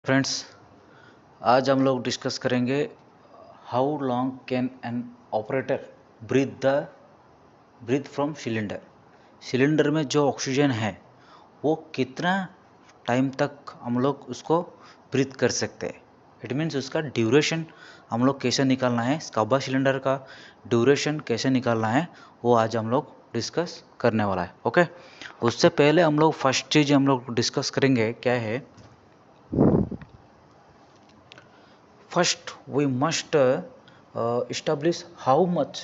Friends, आज हम लोग डिस्कस करेंगे how long can an operator breathe from cylinder. Cylinder में जो ऑक्सीजन है वो कितना टाइम तक हम लोग उसको ब्रीथ कर सकते हैं। इट मीन्स उसका ड्यूरेशन हम लोग कैसे निकालना है, स्काबा सिलेंडर का ड्यूरेशन कैसे निकालना है, वो आज हम लोग डिस्कस करने वाला है। ओके, उससे पहले हम लोग फर्स्ट चीज़ हम लोग डिस्कस करेंगे क्या है। First, we must establish how much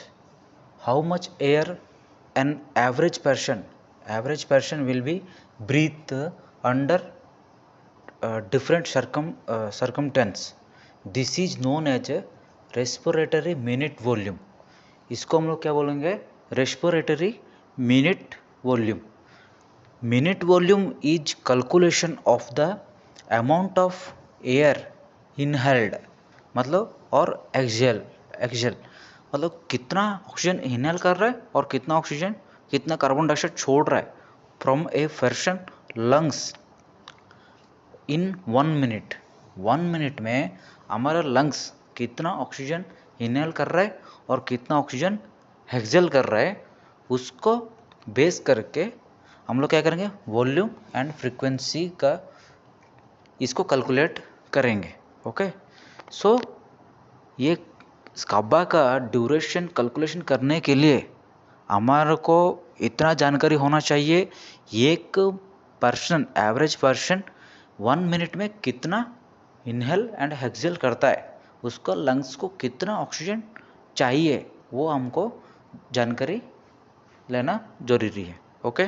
air an average person will be breathe under different circumstance. This is known as a respiratory minute volume. इसको हम लोग क्या बोलेंगे? Respiratory minute volume. Minute volume is calculation of the amount of air inhaled, मतलब और Excel मतलब कितना oxygen inhale कर रहा है और कितना कार्बन डाइऑक्साइड छोड़ रहा है from a person lungs in 1 minute. 1 minute में हमारा लंग्स कितना ऑक्सीजन इनहेल कर रहा है और कितना ऑक्सीजन एक्सेल कर रहा है, उसको बेस करके हम लोग क्या करेंगे, वॉल्यूम एंड फ्रीक्वेंसी का इसको कैलकुलेट करेंगे। ओके, सो ये स्काबा का ड्यूरेशन कैलकुलेशन करने के लिए हमारे को इतना जानकारी होना चाहिए, एक पर्सन एवरेज पर्सन 1 मिनट में कितना इनहेल एंड एक्सेल करता है, उसका लंग्स को कितना ऑक्सीजन चाहिए, वो हमको जानकारी लेना जरूरी है। ओके,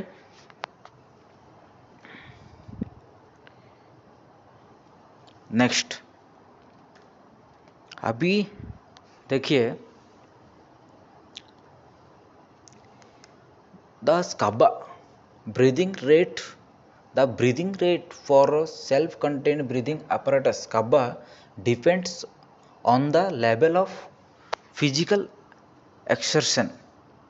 नेक्स्ट अभी देखिए, the scuba breathing rate for self contained breathing apparatus scuba depends on the level of physical exertion.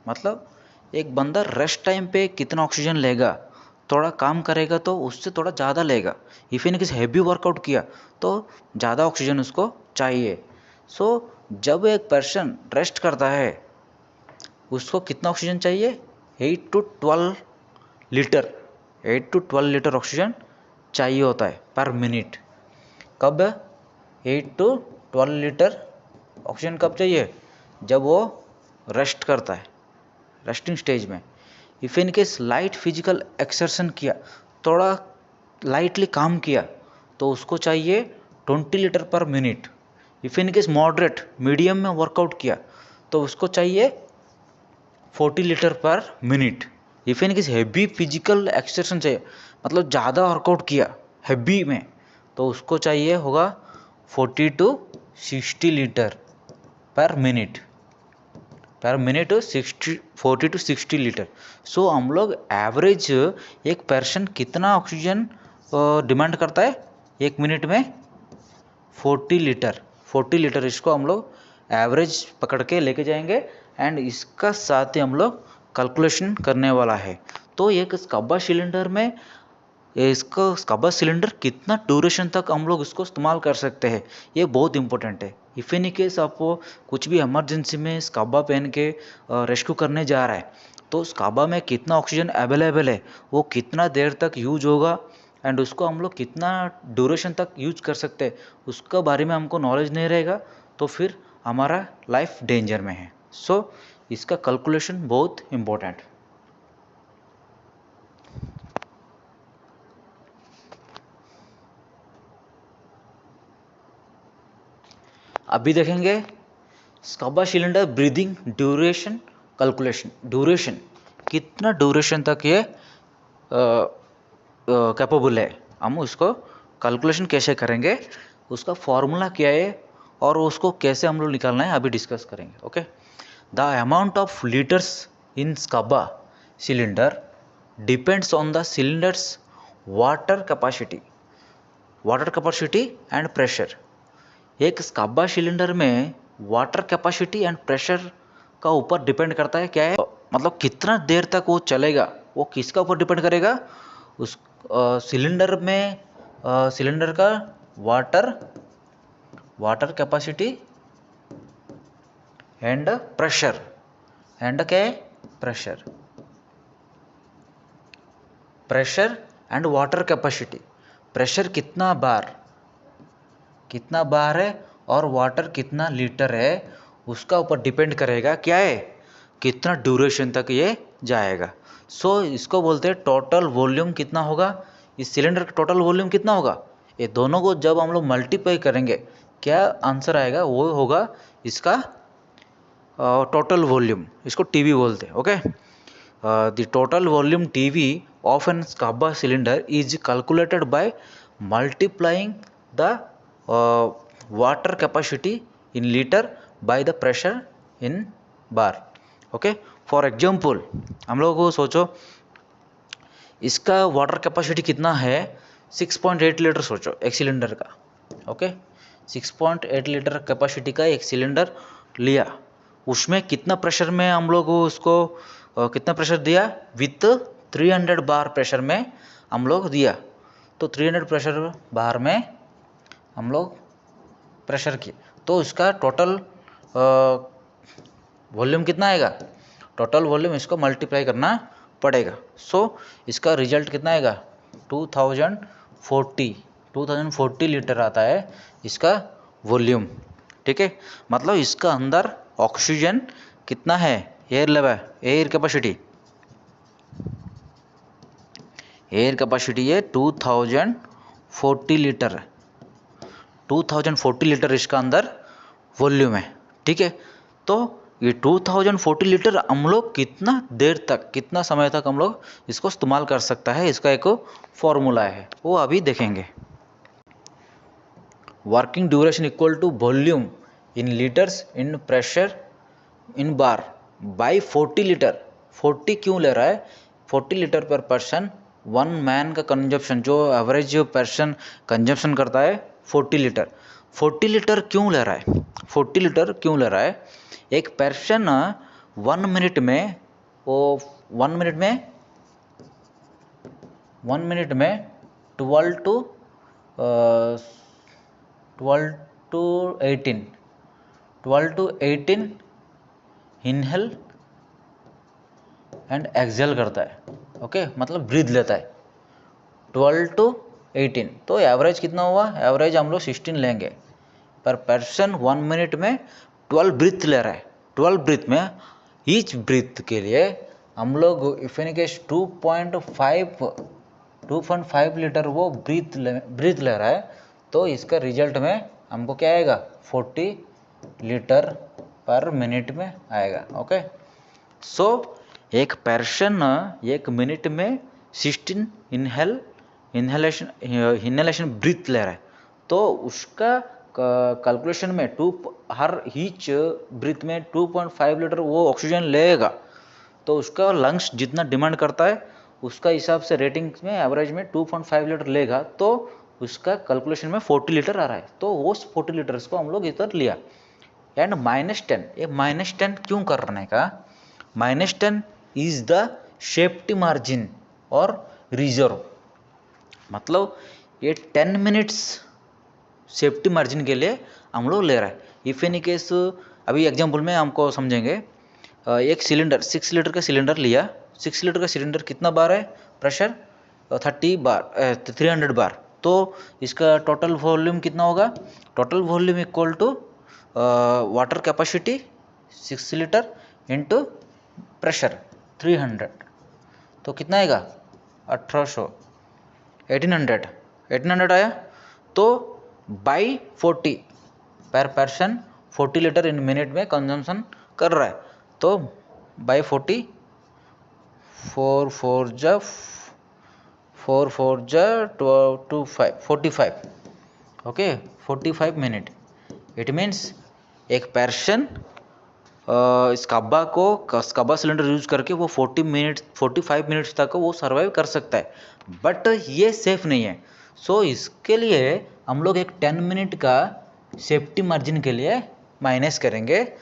मतलब एक बंदा रेस्ट टाइम पे कितना ऑक्सीजन लेगा, थोड़ा काम करेगा तो उससे थोड़ा ज़्यादा लेगा। इफ़ इन किसी हैवी वर्कआउट किया तो ज़्यादा ऑक्सीजन उसको चाहिए। सो जब एक पर्सन रेस्ट करता है उसको कितना ऑक्सीजन चाहिए, 8 to 12 लीटर ऑक्सीजन चाहिए होता है पर मिनट। कब 8 to 12 लीटर ऑक्सीजन कब चाहिए, जब वो रेस्ट करता है, रेस्टिंग स्टेज में। If in case light physical exertion किया, थोड़ा लाइटली काम किया, तो उसको चाहिए 20 litre per minute. If in case moderate medium में वर्कआउट किया तो उसको चाहिए 40 litre per minute. If in case heavy physical exertion चाहिए, मतलब ज़्यादा वर्कआउट किया हैवी में, तो उसको चाहिए होगा 40 to 60 litre per minute 40 to 60 litre. So हम लोग एवरेज एक पर्सन कितना ऑक्सीजन डिमांड करता है एक मिनट में, 40 लीटर। इसको हम लोग एवरेज पकड़ के लेके जाएंगे एंड इसका साथ ही हम लोग कैलकुलेशन करने वाला है। तो एक स्काबा सिलेंडर में इसका स्काबा सिलेंडर कितना ड्यूरेशन तक हम लोग इसको इस्तेमाल कर सकते हैं, ये बहुत इंपॉर्टेंट है। इफ़ इन केस आपको कुछ भी इमरजेंसी में स्काबा पहन के रेस्क्यू करने जा रहा है, तो स्काबा में कितना ऑक्सीजन अवेलेबल है, वो कितना देर तक यूज होगा एंड उसको हम लोग कितना ड्यूरेशन तक यूज कर सकते हैं, उसका बारे में हमको नॉलेज नहीं रहेगा तो फिर हमारा लाइफ डेंजर में है। सो इसका कैलकुलेशन बहुत इम्पोर्टेंट। अभी देखेंगे scuba cylinder breathing duration calculation. Duration कितना ड्यूरेशन तक ये कैपेबल है, हम उसको कैलकुलेशन कैसे करेंगे, उसका फॉर्मूला क्या है और उसको कैसे हम लोग निकालना है अभी डिस्कस करेंगे। Okay, the amount of litres in scuba cylinder depends on the cylinder's water capacity and pressure. एक स्काबा सिलेंडर में वाटर कैपेसिटी एंड प्रेशर का ऊपर डिपेंड करता है, क्या है मतलब कितना देर तक वो चलेगा, वो किसका ऊपर डिपेंड करेगा, उस सिलेंडर में सिलेंडर का water capacity and pressure and क्या है pressure and water capacity. Pressure कितना बार है और वाटर कितना लीटर है, उसका ऊपर डिपेंड करेगा क्या है, कितना ड्यूरेशन तक ये जाएगा। सो इसको बोलते हैं टोटल वॉल्यूम कितना होगा, इस सिलेंडर का टोटल वॉल्यूम कितना होगा। ये दोनों को जब हम लोग मल्टीप्लाई करेंगे क्या आंसर आएगा, वो होगा इसका टोटल वॉल्यूम। इसको टीवी बोलते हैं। Okay, the total volume TV of an scuba cylinder is calculated by multiplying the water capacity in litre by the pressure in bar. Okay, for example हम लोग को सोचो इसका वाटर कैपेसिटी कितना है, 6.8 लीटर सोचो एक सिलेंडर का। ओके, 6.8 लीटर कैपेसिटी का एक सिलेंडर लिया, उसमें कितना प्रेशर में हम लोग उसको कितना प्रेशर दिया, विथ 300 बार प्रेशर में हम लोग दिया। तो 300 प्रेशर बार में हम लोग प्रेशर किए, तो इसका टोटल वॉल्यूम कितना आएगा, टोटल वॉल्यूम इसको मल्टीप्लाई करना पड़ेगा। सो इसका रिजल्ट कितना आएगा, 2040 लीटर आता है इसका वॉल्यूम। ठीक है, मतलब इसका अंदर ऑक्सीजन कितना है, एयर लेवल, एयर कैपेसिटी है 2040 लीटर। 2040 लीटर इसका अंदर वॉल्यूम है। ठीक है, तो ये 2040 लीटर हम लोग कितना देर तक, कितना समय तक हम लोग इसको इस्तेमाल कर सकता है, इसका एक फॉर्मूला है, वो अभी देखेंगे। Working duration equal to volume in litres in pressure in bar by 40 litre. 40 क्यों ले रहा है, 40 लीटर पर पर्सन, वन मैन का कंजप्शन, जो एवरेज पर्सन कंजप्शन करता है 40 लीटर। 40 लीटर क्यों ले रहा है, 40 लीटर क्यों ले रहा है, एक पर्सन 1 मिनट में, वो 1 मिनट में 12 to 18 इनहेल एंड एक्सहेल करता है। ओके, मतलब ब्रीथ लेता है 12 to 18। तो एवरेज कितना हुआ, एवरेज हम लोग 16 लेंगे, पर पर्सन 1 मिनट में 12 ब्रीथ ले रहा है। 12 ब्रीथ में ईच ब्रीथ के लिए हम लोग इफिनिकेश 2.5 लीटर वो ब्रीथ ले रहा है। तो इसका रिजल्ट में हमको क्या आएगा, 40 लीटर पर मिनट में आएगा। ओके, सो एक पर्सन 1 मिनट में 16 इनहेलेशन ब्रीथ ले रहा है, तो उसका कैलकुलेशन में हर ईच ब्रीथ में 2.5 लीटर वो ऑक्सीजन लेगा। तो उसका लंग्स जितना डिमांड करता है उसका हिसाब से रेटिंग में एवरेज में 2.5 लीटर लेगा, तो उसका कैलकुलेशन में 40 लीटर आ रहा है। तो वो 40 लीटर्स को हम लोग इधर लिया। एंड -10, ये -10 क्यों करने का, -10 इज द सेफ्टी मार्जिन और रिजर्व। मतलब ये 10 मिनट्स सेफ्टी मार्जिन के लिए हम लोग ले रहा है। इफ एनी केस, अभी एग्जांपल में हमको समझेंगे, एक सिलेंडर 6 लीटर का सिलेंडर लिया, 6 लीटर का सिलेंडर कितना बार है, प्रेशर 300 बार। तो इसका टोटल वॉल्यूम कितना होगा, total volume equal to water capacity 6 litre into pressure 300, तो कितना आएगा 1800 आया। तो बाई 40 पर पर्सन 40 लीटर इन मिनट में कंजम्पशन कर रहा है, तो by 40, 4 4 45, okay 45 minute. It means एक पर्सन स्काबा सिलेंडर यूज करके वो 45 मिनट्स तक वो सर्वाइव कर सकता है, बट ये सेफ नहीं है। सो इसके लिए हम लोग एक 10 मिनट का सेफ्टी मार्जिन के लिए माइनस करेंगे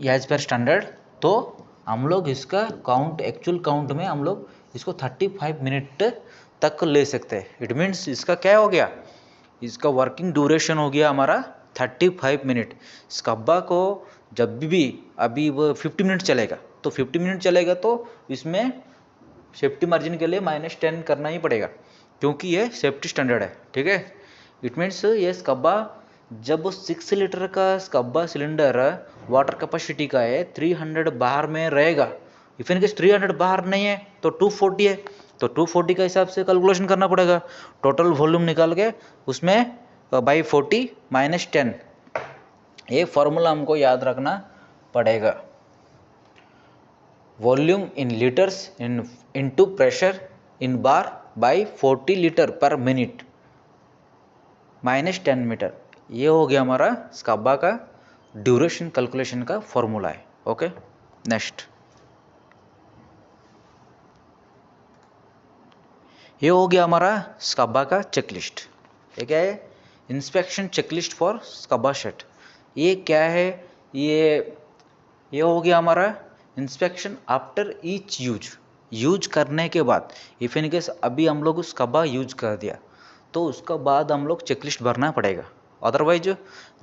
एज पर स्टैंडर्ड। तो हम लोग इसका काउंट, एक्चुअल काउंट में हम लोग इसको 35 मिनट तक ले सकते हैं। इट मीन्स इसका क्या हो गया, इसका वर्किंग ड्यूरेशन हो गया हमारा 35 मिनट। स्कब्बा को जब भी अभी वो 50 मिनट चलेगा, तो 50 मिनट चलेगा तो इसमें सेफ्टी मार्जिन के लिए -10 करना ही पड़ेगा, क्योंकि ये सेफ्टी स्टैंडर्ड है, ठीक है। इट मीन्स ये स्कब्बा जब 6 लीटर का स्कब्बा सिलेंडर वाटर कैपेसिटी का है 300 बार में रहेगा, इफ इन केस 300 बार नहीं है तो 240 है, तो 240 का हिसाब से कैलकुलेशन करना पड़ेगा, टोटल वॉल्यूम निकाल के उसमें बाई 40 -10, ये फॉर्मूला हमको याद रखना पड़ेगा। Volume in litres into pressure in bar by 40 litre per minute -10 metre, ये हो गया हमारा स्कब्बा का ड्यूरेशन कैलकुलेशन का फॉर्मूला है। ओके, नेक्स्ट ये हो गया हमारा स्कब्बा का चेकलिस्ट। ये क्या है? Inspection checklist for scuba shed. ये क्या है? ये हो गया हमारा इंस्पेक्शन आफ्टर ईच यूज करने के बाद। इफ इन केस अभी हम लोग स्कब्बा यूज कर दिया तो उसका बाद हम लोग चेकलिस्ट भरना पड़ेगा, अदरवाइज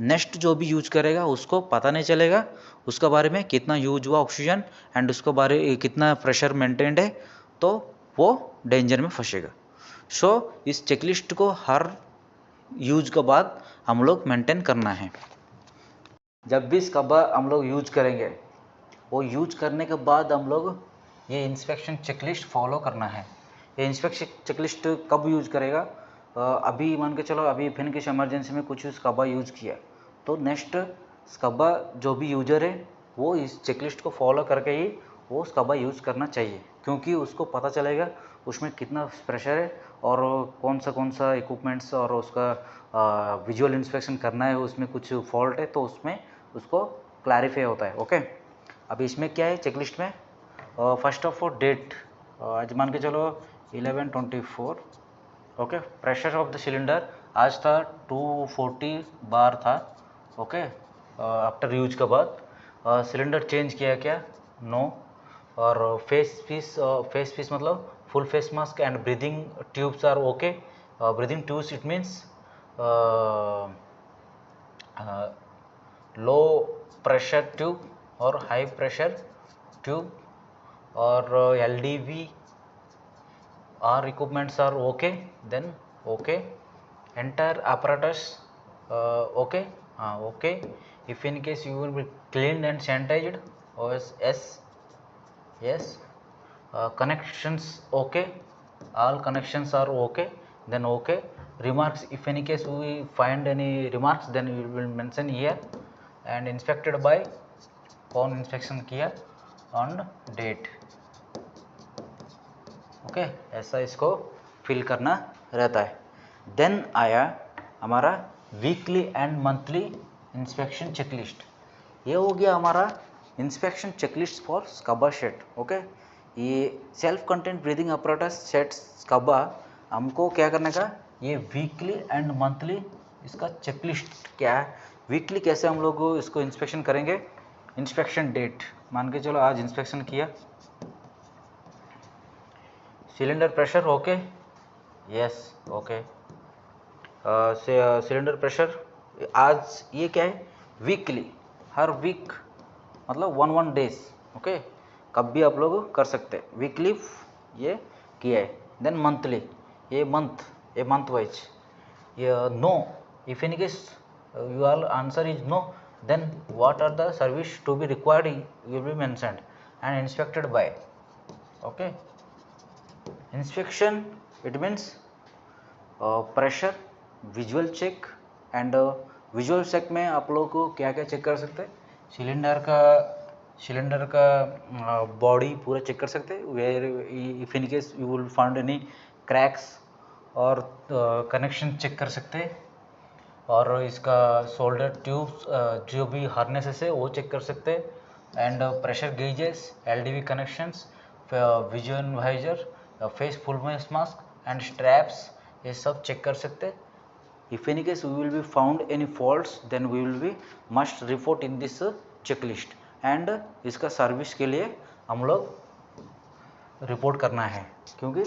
नेक्स्ट जो भी यूज करेगा उसको पता नहीं चलेगा उसका बारे में, कितना यूज हुआ ऑक्सीजन एंड उसके बारे कितना प्रेशर मेंटेन्ड है, तो वो डेंजर में फंसेगा। सो इस चेकलिस्ट को हर यूज के बाद हम लोग मेंटेन करना है। जब भी स्कब्बा हम लोग यूज करेंगे, वो यूज करने के बाद हम लोग ये इंस्पेक्शन चेकलिस्ट फॉलो करना है। ये इंस्पेक्शन चेकलिस्ट कब यूज करेगा? अभी मान के चलो, अभी फिर किसी इमरजेंसी में कुछ स्कब्बा यूज किया तो नेक्स्ट स्कब्बा जो भी यूजर है वो इस चेकलिस्ट को फॉलो करके ही वो स्कब्बा यूज़ करना चाहिए, क्योंकि उसको पता चलेगा उसमें कितना प्रेशर है और कौन सा इक्विपमेंट्स और उसका विजुअल इंस्पेक्शन करना है, उसमें कुछ फॉल्ट है तो उसमें उसको क्लैरिफाई होता है। ओके, अभी इसमें क्या है चेकलिस्ट में? फर्स्ट ऑफ ऑल डेट, आज मान के चलो 11/24। Okay, pressure of the cylinder आज था 240 बार था। ओके, आफ्टर यूज के बाद सिलेंडर चेंज किया क्या? नो। और फेस पीस मतलब full face mask and breathing tubes are okay. Breathing tubes it means low pressure tube और हाई प्रेशर ट्यूब, और LDV our equipments are okay, then okay, entire apparatus okay, okay. If in case you will be cleaned and sanitized, yes. Connections okay, all connections are okay, then okay. Remarks, if any case we find any remarks, then we will mention here. And inspected by, कौन inspection किया, on date. Okay, ऐसा इसको fill करना रहता है। Then आया हमारा weekly and monthly inspection checklist. ये हो गया हमारा inspection checklist for scuba shed. Okay, ये self contained breathing apparatus set scuba हमको क्या करने का, ये वीकली एंड मंथली इसका चेकलिस्ट क्या है, वीकली कैसे हम लोग इसको इंस्पेक्शन करेंगे। इंस्पेक्शन डेट, मान के चलो आज इंस्पेक्शन किया, cylinder pressure okay, yes okay. Cylinder pressure आज, ये क्या है, वीकली, हर वीक मतलब 1 डेज। ओके, कब भी आप लोग कर सकते हैं, वीकली ये किया है। देन मंथली, ये मंथ वाइज, ये no. If in case your answer is no, then what are the service to be required will be mentioned and inspected by. Okay, inspection it means pressure, visual check and visual check में आप लोग को क्या क्या check कर सकते हैं, cylinder का बॉडी पूरा चेक कर सकते हैं, where if in case you will find any cracks, और कनेक्शन चेक कर सकते हैं, और इसका शोल्डर ट्यूब्स जो भी हार्नेसेस है वो चेक कर सकते हैं, and pressure gauges, LDV connections, vision visor, face full face mask and straps, ये सब चेक कर सकते हैं। If any case we will be found any faults, then we will be must report in this checklist, and इसका service के लिए हम लोग रिपोर्ट करना है, क्योंकि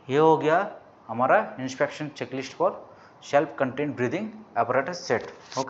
ये हो गया हमारा inspection checklist for self contained breathing apparatus set. Okay.